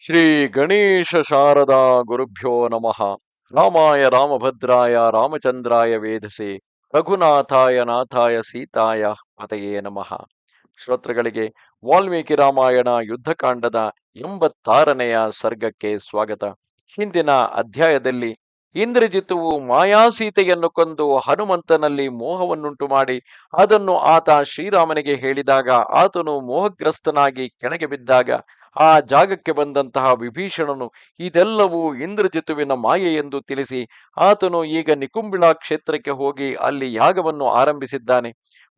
ಶ್ರೀ ಗಣೇಶ ಶಾರದಾ ಗುರುಭ್ಯೋ ನಮಃ. ರಾಮಾಯ ರಾಮಭದ್ರಾಯ ರಾಮಚಂದ್ರಾಯ ವೇಧಸೆ ರಘುನಾಥಾಯ ನಾಥಾಯ ಸೀತಾಯ ಪತಯೇ ನಮಃ. ಶ್ರೋತೃಗಳಿಗೆ ವಾಲ್ಮೀಕಿ ರಾಮಾಯಣ ಯುದ್ಧಕಾಂಡದ 86ನೆಯ ಸರ್ಗಕ್ಕೆ ಸ್ವಾಗತ. ಹಿಂದಿನ ಅಧ್ಯಾಯದಲ್ಲಿ ಇಂದ್ರಜಿತುವು ಮಾಯಾಸೀತೆಯನ್ನು ಕೊಂದು ಹನುಮಂತನಲ್ಲಿ ಮೋಹವನ್ನುಂಟು ಮಾಡಿ ಅದನ್ನು ಆತ ಶ್ರೀರಾಮನಿಗೆ ಹೇಳಿದಾಗ ಆತನು ಮೋಹಗ್ರಸ್ತನಾಗಿ ಕೆಳಗೆ ಬಿದ್ದಾಗ ಆ ಜಾಗಕ್ಕೆ ಬಂದಂತಹ ವಿಭೀಷಣನು ಇದೆಲ್ಲವೂ ಇಂದ್ರಜಿತುವಿನ ಮಾಯೆ ಎಂದು ತಿಳಿಸಿ ಆತನು ಈಗ ನಿಕುಂಬಿಳಾ ಕ್ಷೇತ್ರಕ್ಕೆ ಹೋಗಿ ಅಲ್ಲಿ ಯಾಗವನ್ನು ಆರಂಭಿಸಿದ್ದಾನೆ.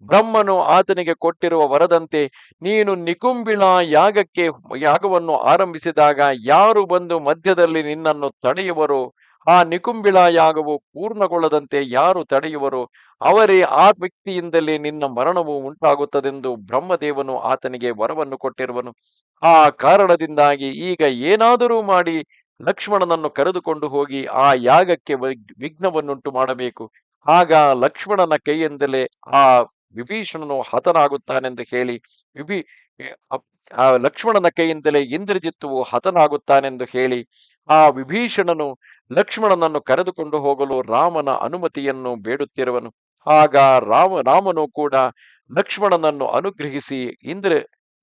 ಬ್ರಹ್ಮನು ಆತನಿಗೆ ಕೊಟ್ಟಿರುವ ವರದಂತೆ ನೀನು ನಿಕುಂಬಿಳಾ ಯಾಗವನ್ನು ಆರಂಭಿಸಿದಾಗ ಯಾರು ಬಂದು ಮಧ್ಯದಲ್ಲಿ ನಿನ್ನನ್ನು ತಡೆಯುವರೋ, ಆ ನಿಕುಂಬಿಳಾ ಯಾಗವು ಪೂರ್ಣಗೊಳ್ಳದಂತೆ ಯಾರು ತಡೆಯುವರೋ ಅವರೇ ಆ ವ್ಯಕ್ತಿಯಿಂದಲೇ ನಿನ್ನ ಮರಣವು ಉಂಟಾಗುತ್ತದೆಂದು ಬ್ರಹ್ಮದೇವನು ಆತನಿಗೆ ವರವನ್ನು ಕೊಟ್ಟಿರುವನು. ಆ ಕಾರಣದಿಂದಾಗಿ ಈಗ ಏನಾದರೂ ಮಾಡಿ ಲಕ್ಷ್ಮಣನನ್ನು ಕರೆದುಕೊಂಡು ಹೋಗಿ ಆ ಯಾಗಕ್ಕೆ ವಿಘ್ನವನ್ನುಂಟು ಮಾಡಬೇಕು. ಆಗ ಲಕ್ಷ್ಮಣನ ಕೈಯಿಂದಲೇ ಆ ವಿಭೀಷಣನು ಹತನಾಗುತ್ತಾನೆಂದು ಹೇಳಿ ಆ ಲಕ್ಷ್ಮಣನ ಕೈಯಿಂದಲೇ ಇಂದ್ರಜಿತ್ತುವು ಹತನಾಗುತ್ತಾನೆಂದು ಹೇಳಿ ಆ ವಿಭೀಷಣನು ಲಕ್ಷ್ಮಣನನ್ನು ಕರೆದುಕೊಂಡು ಹೋಗಲು ರಾಮನ ಅನುಮತಿಯನ್ನು ಬೇಡುತ್ತಿರುವನು. ಆಗ ರಾಮನು ಕೂಡ ಲಕ್ಷ್ಮಣನನ್ನು ಅನುಗ್ರಹಿಸಿ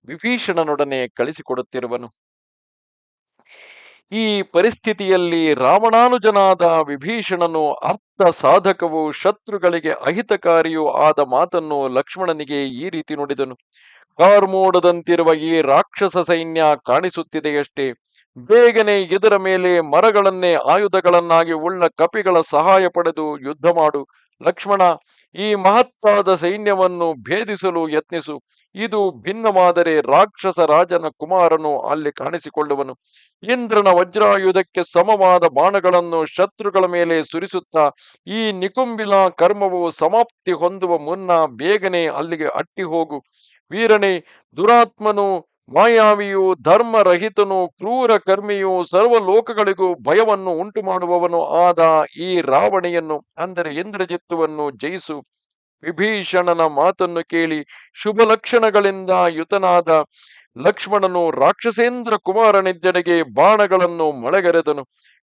ವಿಭೀಷಣನೊಡನೆ ಕಳಿಸಿಕೊಡುತ್ತಿರುವನು. ಈ ಪರಿಸ್ಥಿತಿಯಲ್ಲಿ ರಾವಣಾನುಜನಾದ ವಿಭೀಷಣನು ಅರ್ಥ ಸಾಧಕವೂ ಶತ್ರುಗಳಿಗೆ ಅಹಿತಕಾರಿಯೂ ಆದ ಮಾತನ್ನು ಲಕ್ಷ್ಮಣನಿಗೆ ಈ ರೀತಿ ನುಡಿದನು. ಕಾರ್ಮೋಡದಂತಿರುವ ಈ ರಾಕ್ಷಸ ಸೈನ್ಯ ಕಾಣಿಸುತ್ತಿದೆಯಷ್ಟೇ. ಬೇಗನೆ ಇದರ ಮೇಲೆ ಮರಗಳನ್ನೇ ಆಯುಧಗಳನ್ನಾಗಿ ಉಳ್ಳ ಕಪಿಗಳ ಸಹಾಯ ಪಡೆದು ಯುದ್ಧ ಮಾಡು. ಲಕ್ಷ್ಮಣ, ಈ ಮಹತ್ತಾದ ಸೈನ್ಯವನ್ನು ಭೇದಿಸಲು ಯತ್ನಿಸು. ಇದು ಭಿನ್ನವಾದರೆ ರಾಕ್ಷಸ ರಾಜನ ಕುಮಾರನು ಅಲ್ಲಿ ಕಾಣಿಸಿಕೊಳ್ಳುವನು. ಇಂದ್ರನ ವಜ್ರಾಯುಧಕ್ಕೆ ಸಮವಾದ ಬಾಣಗಳನ್ನು ಶತ್ರುಗಳ ಮೇಲೆ ಸುರಿಸುತ್ತಾ ಈ ನಿಕುಂಬಿಲಾ ಕರ್ಮವು ಸಮಾಪ್ತಿ ಹೊಂದುವ ಮುನ್ನ ಬೇಗನೆ ಅಲ್ಲಿಗೆ ಅಟ್ಟಿ ಹೋಗು. ವೀರನೇ, ದುರಾತ್ಮನು, ಮಾಯಾವಿಯು, ಧರ್ಮರಹಿತನು, ಕ್ರೂರ ಕರ್ಮಿಯು, ಸರ್ವ ಲೋಕಗಳಿಗೂ ಭಯವನ್ನು ಉಂಟು ಮಾಡುವವನು ಆದ ಈ ರಾವಣಿಯನ್ನು ಅಂದರೆ ಇಂದ್ರಜಿತ್ತುವನ್ನು ಜಯಿಸು. ವಿಭೀಷಣನ ಮಾತನ್ನು ಕೇಳಿ ಶುಭ ಲಕ್ಷಣಗಳಿಂದ ಯುತನಾದ ಲಕ್ಷ್ಮಣನು ರಾಕ್ಷಸೇಂದ್ರ ಕುಮಾರನಿದ್ದೆಡೆಗೆ ಬಾಣಗಳನ್ನು ಮಳೆಗರೆದನು.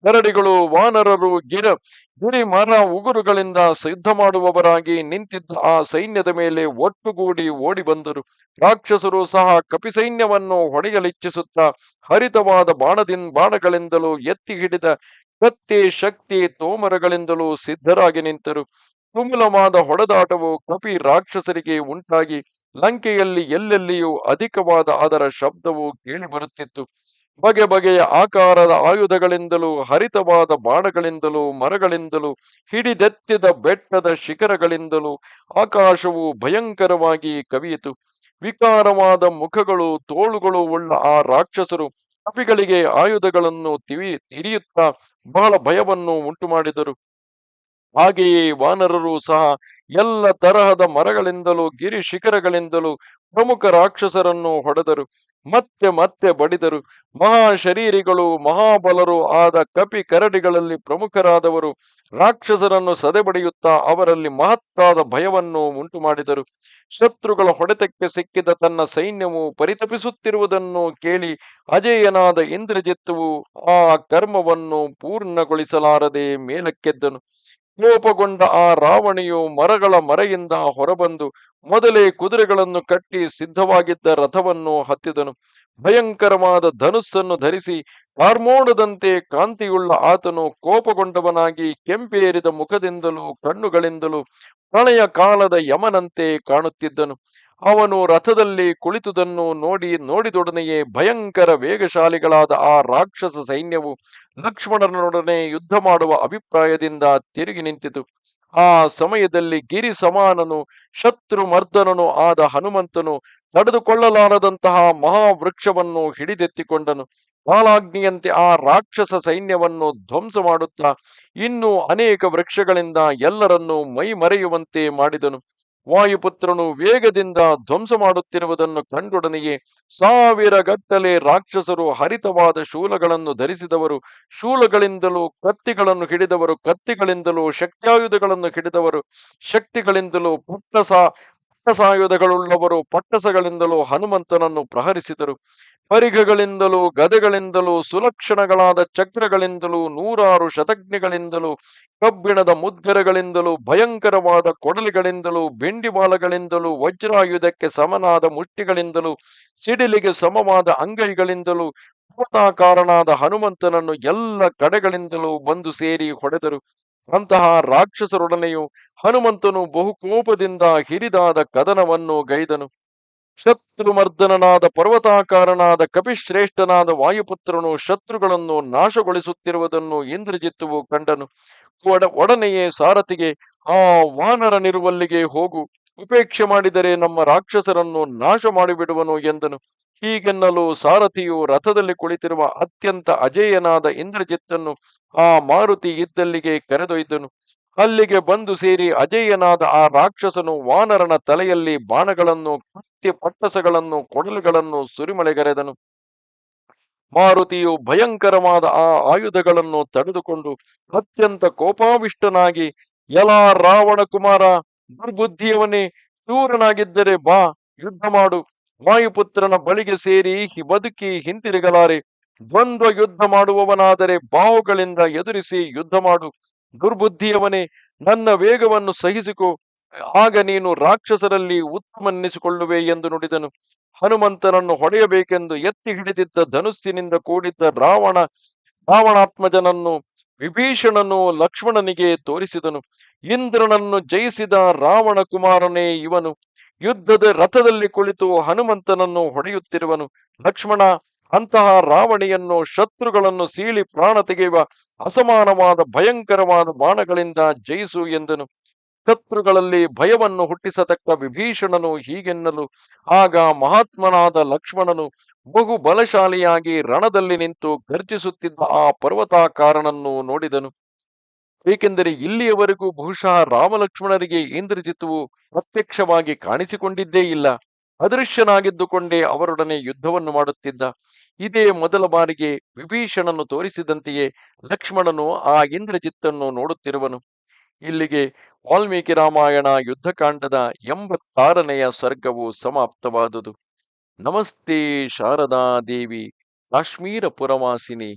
ಕರಡಿಗಳು, ವಾನರರು, ಗಿರಿ ಮರ ಉಗುರುಗಳಿಂದ ಸಿದ್ಧ ಮಾಡುವವರಾಗಿ ನಿಂತಿದ್ದ ಆ ಸೈನ್ಯದ ಮೇಲೆ ಒಟ್ಟುಗೂಡಿ ಓಡಿ ಬಂದರು. ರಾಕ್ಷಸರು ಸಹ ಕಪಿಸೈನ್ಯವನ್ನು ಹೊಡೆಯಲಿಚ್ಛಿಸುತ್ತಾ ಹರಿತವಾದ ಬಾಣಗಳಿಂದಲೂ ಎತ್ತಿ ಹಿಡಿದ ಕತ್ತಿ ಶಕ್ತಿ ತೋಮರಗಳಿಂದಲೂ ಸಿದ್ಧರಾಗಿ ನಿಂತರು. ತುಮುಲವಾದ ಹೊಡೆದಾಟವು ಕಪಿ ರಾಕ್ಷಸರಿಗೆ ಉಂಟಾಗಿ ಲಂಕೆಯಲ್ಲಿ ಎಲ್ಲೆಲ್ಲಿಯೂ ಅಧಿಕವಾದ ಅದರ ಶಬ್ದವು ಕೇಳಿಬರುತ್ತಿತ್ತು. ಬಗೆ ಬಗೆಯ ಆಕಾರದ ಆಯುಧಗಳಿಂದಲೂ ಹರಿತವಾದ ಬಾಣಗಳಿಂದಲೂ ಮರಗಳಿಂದಲೂ ಹಿಡಿದೆತ್ತಿದ ಬೆಟ್ಟದ ಶಿಖರಗಳಿಂದಲೂ ಆಕಾಶವು ಭಯಂಕರವಾಗಿ ಕವಿಯಿತು. ವಿಕಾರವಾದ ಮುಖಗಳು ತೋಳುಗಳು ಉಳ್ಳ ಆ ರಾಕ್ಷಸರು ಕಪಿಗಳಿಗೆ ಆಯುಧಗಳನ್ನು ತಿರಿಯುತ್ತಾ ಬಹಳ ಭಯವನ್ನು ಉಂಟು ಮಾಡಿದರು. ಹಾಗೆಯೇ ವಾನರರು ಸಹ ಎಲ್ಲ ತರಹದ ಮರಗಳಿಂದಲೂ ಗಿರಿ ಶಿಖರಗಳಿಂದಲೂ ಪ್ರಮುಖ ರಾಕ್ಷಸರನ್ನು ಹೊಡೆದರು. ಮತ್ತೆ ಮತ್ತೆ ಬಡಿದರು. ಮಹಾಶರೀರಿಗಳು, ಮಹಾಬಲರು ಆದ ಕಪಿ ಕರಡಿಗಳಲ್ಲಿ ಪ್ರಮುಖರಾದವರು ರಾಕ್ಷಸರನ್ನು ಸದೆಬಡಿಯುತ್ತಾ ಅವರಲ್ಲಿ ಮಹತ್ತಾದ ಭಯವನ್ನು ಉಂಟು ಮಾಡಿದರು. ಶತ್ರುಗಳ ಹೊಡೆತಕ್ಕೆ ಸಿಕ್ಕಿದ ತನ್ನ ಸೈನ್ಯವು ಪರಿತಪಿಸುತ್ತಿರುವುದನ್ನು ಕೇಳಿ ಅಜೇಯನಾದ ಇಂದ್ರಜಿತ್ತುವು ಆ ಕರ್ಮವನ್ನು ಪೂರ್ಣಗೊಳಿಸಲಾರದೆ ಮೇಲಕ್ಕೆದ್ದನು. ಕೋಪಗೊಂಡ ಆ ರಾವಣಿಯು ಮರಗಳ ಮರೆಯಿಂದ ಹೊರಬಂದು ಮೊದಲೇ ಕುದುರೆಗಳನ್ನು ಕಟ್ಟಿ ಸಿದ್ಧವಾಗಿದ್ದ ರಥವನ್ನು ಹತ್ತಿದನು. ಭಯಂಕರವಾದ ಧನುಸ್ಸನ್ನು ಧರಿಸಿ ಕಾರ್ಮೋಡದಂತೆ ಕಾಂತಿಯುಳ್ಳ ಆತನು ಕೋಪಗೊಂಡವನಾಗಿ ಕೆಂಪೇರಿದ ಮುಖದಿಂದಲೂ ಕಣ್ಣುಗಳಿಂದಲೂ ಪ್ರಳಯ ಕಾಲದ ಯಮನಂತೆ ಕಾಣುತ್ತಿದ್ದನು. ಅವನು ರಥದಲ್ಲಿ ಕುಳಿತುದನ್ನು ನೋಡಿದೊಡನೆಯೇ ಭಯಂಕರ ವೇಗಶಾಲಿಗಳಾದ ಆ ರಾಕ್ಷಸ ಸೈನ್ಯವು ಲಕ್ಷ್ಮಣನೊಡನೆ ಯುದ್ಧ ಮಾಡುವ ಅಭಿಪ್ರಾಯದಿಂದ ತಿರುಗಿ ನಿಂತಿತು. ಆ ಸಮಯದಲ್ಲಿ ಗಿರಿ ಸಮಾನನು ಶತ್ರು ಮರ್ದನನು ಆದ ಹನುಮಂತನು ತಡೆದುಕೊಳ್ಳಲಾರದಂತಹ ಮಹಾವೃಕ್ಷವನ್ನು ಹಿಡಿದೆತ್ತಿಕೊಂಡನು. ಕಾಲಾಗ್ನಿಯಂತೆ ಆ ರಾಕ್ಷಸ ಸೈನ್ಯವನ್ನು ಧ್ವಂಸ ಮಾಡುತ್ತಾ ಇನ್ನೂ ಅನೇಕ ವೃಕ್ಷಗಳಿಂದ ಎಲ್ಲರನ್ನೂ ಮೈ ಮರೆಯುವಂತೆ ಮಾಡಿದನು. ವಾಯುಪುತ್ರನು ವೇಗದಿಂದ ಧ್ವಂಸ ಮಾಡುತ್ತಿರುವುದನ್ನು ಕಂಡೊಡನೆಯೇ ಸಾವಿರ ಗಟ್ಟಲೆ ರಾಕ್ಷಸರು ಹರಿತವಾದ ಶೂಲಗಳನ್ನು ಧರಿಸಿದವರು, ಶೂಲಗಳಿಂದಲೂ ಕತ್ತಿಗಳನ್ನು ಹಿಡಿದವರು, ಕತ್ತಿಗಳಿಂದಲೂ ಶಕ್ತ್ಯಾಯುಧಗಳನ್ನು ಹಿಡಿದವರು, ಶಕ್ತಿಗಳಿಂದಲೂ ಪಟ್ಟಸಾಯುಧಗಳುಳ್ಳವರು ಪಟ್ಟಸಗಳಿಂದಲೂ ಹನುಮಂತನನ್ನು ಪ್ರಹರಿಸಿದರು. ಪರಿಘಗಳಿಂದಲೂ ಗದೆಗಳಿಂದಲೂ ಸುಲಕ್ಷಣಗಳಾದ ಚಕ್ರಗಳಿಂದಲೂ ನೂರಾರು ಶತಘ್ನಿಗಳಿಂದಲೂ ಕಬ್ಬಿಣದ ಮುದ್ಗರಗಳಿಂದಲೂ ಭಯಂಕರವಾದ ಕೊಡಲಿಗಳಿಂದಲೂ ಬೆಂಡಿವಾಲಗಳಿಂದಲೂ ವಜ್ರಾಯುಧಕ್ಕೆ ಸಮನಾದ ಮುಷ್ಟಿಗಳಿಂದಲೂ ಸಿಡಿಲಿಗೆ ಸಮವಾದ ಅಂಗೈಗಳಿಂದಲೂ ಪರ್ವತಾಕಾರನಾದ ಹನುಮಂತನನ್ನು ಎಲ್ಲ ಕಡೆಗಳಿಂದಲೂ ಬಂದು ಸೇರಿ ಹೊಡೆದರು. ಅಂತಹ ರಾಕ್ಷಸರೊಡನೆಯೂ ಹನುಮಂತನು ಬಹುಕೋಪದಿಂದ ಹಿರಿದಾದ ಕದನವನ್ನು ಗೈದನು. ಶತ್ರುಮರ್ದನನಾದ ಪರ್ವತಾಕಾರನಾದ ಕಪಿಶ್ರೇಷ್ಠನಾದ ವಾಯುಪುತ್ರನು ಶತ್ರುಗಳನ್ನು ನಾಶಗೊಳಿಸುತ್ತಿರುವುದನ್ನು ಇಂದ್ರಜಿತ್ತುವು ಕಂಡನು. ಒಡನೆಯೇ ಸಾರಥಿಗೆ, ಆ ವಾನರನಿರುವಲ್ಲಿಗೆ ಹೋಗು, ಉಪೇಕ್ಷೆ ಮಾಡಿದರೆ ನಮ್ಮ ರಾಕ್ಷಸರನ್ನು ನಾಶ ಮಾಡಿಬಿಡುವನು ಎಂದನು. ಹೀಗೆನ್ನಲು ಸಾರಥಿಯು ರಥದಲ್ಲಿ ಕುಳಿತಿರುವ ಅತ್ಯಂತ ಅಜೇಯನಾದ ಇಂದ್ರಜಿತ್ತನ್ನು ಆ ಮಾರುತಿ ಇದ್ದಲ್ಲಿಗೆ ಕರೆದೊಯ್ದನು. ಅಲ್ಲಿಗೆ ಬಂದು ಸೇರಿ ಅಜೇಯನಾದ ಆ ರಾಕ್ಷಸನು ವಾನರನ ತಲೆಯಲ್ಲಿ ಬಾಣಗಳನ್ನು, ಕತ್ತಿ ಪಟ್ಟಸಗಳನ್ನು, ಕೊಡಲುಗಳನ್ನು ಸುರಿಮಳೆಗರೆದನು. ಮಾರುತಿಯು ಭಯಂಕರವಾದ ಆ ಆಯುಧಗಳನ್ನು ತಡೆದುಕೊಂಡು ಅತ್ಯಂತ ಕೋಪಾವಿಷ್ಟನಾಗಿ, ಎಲಾ ರಾವಣ ಕುಮಾರ, ದುರ್ಬುದ್ಧಿಯವನೇ, ಶೂರನಾಗಿದ್ದರೆ ಬಾ, ಯುದ್ಧ ಮಾಡು. ವಾಯುಪುತ್ರನ ಬಳಿಗೆ ಸೇರಿ ಬದುಕಿ ಹಿಂತಿರುಗಲಾರೆ. ದ್ವಂದ್ವ ಯುದ್ಧ ಮಾಡುವವನಾದರೆ ಬಾಹುಗಳಿಂದ ಎದುರಿಸಿ ಯುದ್ಧ ಮಾಡು. ದುರ್ಬುದ್ಧಿಯವನೇ, ನನ್ನ ವೇಗವನ್ನು ಸಹಿಸಿಕೊ, ಆಗ ನೀನು ರಾಕ್ಷಸರಲ್ಲಿ ಉತ್ತಮನೆನಿಸಿಕೊಳ್ಳುವೆ ಎಂದು ನುಡಿದನು. ಹನುಮಂತನನ್ನು ಹೊಡೆಯಬೇಕೆಂದು ಎತ್ತಿ ಹಿಡಿದಿದ್ದ ಧನುಸ್ಸಿನಿಂದ ಕೂಡಿದ್ದ ರಾವಣಾತ್ಮಜನನ್ನು ವಿಭೀಷಣನು ಲಕ್ಷ್ಮಣನಿಗೆ ತೋರಿಸಿದನು. ಇಂದ್ರನನ್ನು ಜಯಿಸಿದ ರಾವಣ ಕುಮಾರನೇ ಇವನು. ಯುದ್ಧದ ರಥದಲ್ಲಿ ಕುಳಿತು ಹನುಮಂತನನ್ನು ಹೊಡೆಯುತ್ತಿರುವನು. ಲಕ್ಷ್ಮಣ, ಅಂತಹ ರಾವಣಿಯನ್ನು, ಶತ್ರುಗಳನ್ನು ಸೀಳಿ ಪ್ರಾಣ ತೆಗೆಯುವ ಅಸಮಾನವಾದ ಭಯಂಕರವಾದ ಬಾಣಗಳಿಂದ ಜಯಿಸು ಎಂದನು. ಶತ್ರುಗಳಲ್ಲಿ ಭಯವನ್ನು ಹುಟ್ಟಿಸತಕ್ಕ ವಿಭೀಷಣನು ಹೀಗೆನ್ನಲು, ಆಗ ಮಹಾತ್ಮನಾದ ಲಕ್ಷ್ಮಣನು ಬಹು ಬಲಶಾಲಿಯಾಗಿ ರಣದಲ್ಲಿ ನಿಂತು ಗರ್ಜಿಸುತ್ತಿದ್ದ ಆ ಪರ್ವತಾಕಾರನನ್ನು ನೋಡಿದನು. ಏಕೆಂದರೆ ಇಲ್ಲಿಯವರೆಗೂ ಬಹುಶಃ ರಾಮಲಕ್ಷ್ಮಣರಿಗೆ ಇಂದ್ರಜಿತ್ತುವು ಪ್ರತ್ಯಕ್ಷವಾಗಿ ಕಾಣಿಸಿಕೊಂಡಿದ್ದೇ ಇಲ್ಲ. ಅದೃಶ್ಯನಾಗಿದ್ದುಕೊಂಡೇ ಅವರೊಡನೆ ಯುದ್ಧವನ್ನು ಮಾಡುತ್ತಿದ್ದ. ಇದೇ ಮೊದಲ ಬಾರಿಗೆ ವಿಭೀಷಣನು ತೋರಿಸಿದಂತೆಯೇ ಲಕ್ಷ್ಮಣನು ಆ ಇಂದ್ರಜಿತ್ತನ್ನು ನೋಡುತ್ತಿರುವನು. ಇಲ್ಲಿಗೆ ವಾಲ್ಮೀಕಿ ರಾಮಾಯಣ ಯುದ್ಧಕಾಂಡದ 86ನೆಯ ಸರ್ಗವು ಸಮಾಪ್ತವಾದುದು. ನಮಸ್ತೆ ಶಾರದಾ ದೇವಿ ಕಾಶ್ಮೀರ ಪುರವಾಸಿನಿ,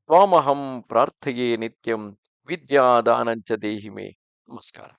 ತ್ವಾಮಹಂ ಪ್ರಾರ್ಥಯೇ ನಿತ್ಯಂ, ವಿದ್ಯಾದಾನಂಚ ದೇಹಿಮೆ. ನಮಸ್ಕಾರ.